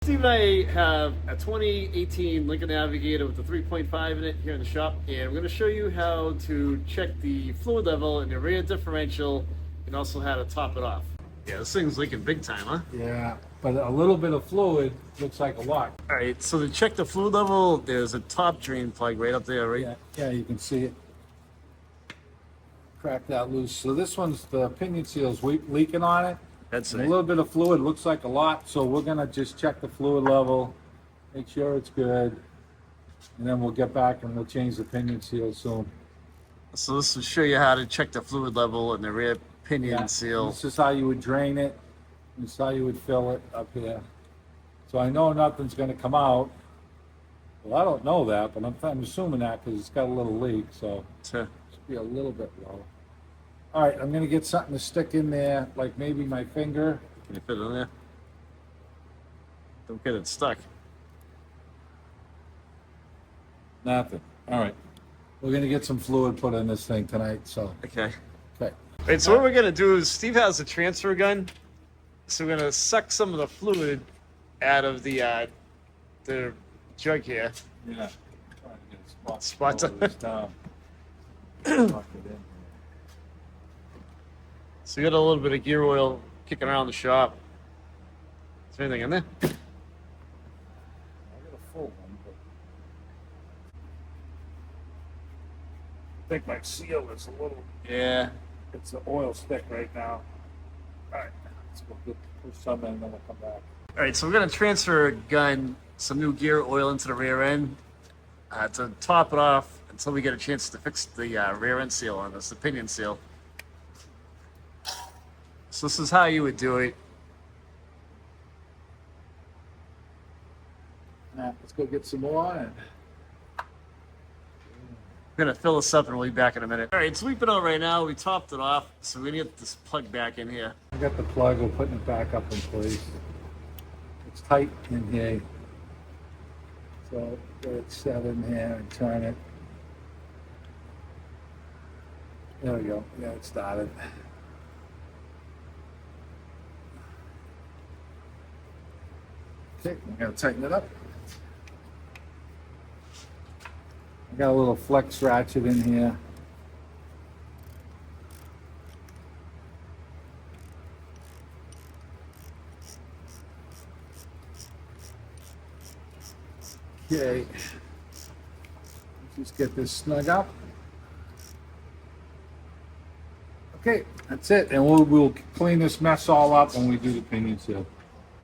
Steve and I have a 2018 Lincoln Navigator with a 3.5 in it here in the shop, and I'm going to show you how to check the fluid level in the rear differential and also how to top it off. Yeah, this thing's leaking big time, huh? Yeah, but a little bit of fluid looks like a lot. All right, so to check the fluid level, there's a top drain plug right up there, right? Yeah, you can see it. Crack that loose. So this one's the pinion seal's leaking on it. That's And it. a little bit of fluid looks like a lot, so we're gonna just check the fluid level, make sure it's good, and then we'll get back and we'll change the pinion seal soon. So this will show you how to check the fluid level in the rear pinion Yeah, seal. This is how you would drain it. This is how you would fill it up here. So I know nothing's gonna come out. Well, I don't know that, but I'm assuming that because it's got a little leak, so To, it should be a little bit low. All right, I'm gonna get something to stick in there, like maybe my finger. can you fit it in there? Don't get it stuck. Nothing. All right. We're gonna get some fluid put in this thing tonight, so. Okay. Okay. All right, so what we're gonna do is Steve has a transfer gun, so we're gonna suck some of the fluid out of the jug here. Yeah. Trying to get a Spot to to- this down. Lock it in. So we got a little bit of gear oil kicking around the shop. Is there anything in there? I got a full one, but I think my seal is a little. Yeah. It's the oil stick right now. All right, let's go push some in, and then we'll come back. All right, so we're gonna transfer a gun, some new gear oil into the rear end to top it off until we get a chance to fix the rear end seal on this, the pinion seal. So this is how you would do it. Let's go get some more. And We're gonna fill this up and we'll be back in a minute. All right, so we've been out right now. We topped it off, so we're gonna get this plug back in here. I got the plug. We're putting it back up in place. It's tight in here, so get it set in here and turn it. There we go. Yeah, it started. Okay, I'm gonna tighten it up. I got a little flex ratchet in here. Okay, just get this snug up. Okay, that's it, and we'll clean this mess all up when we do the pinion seal.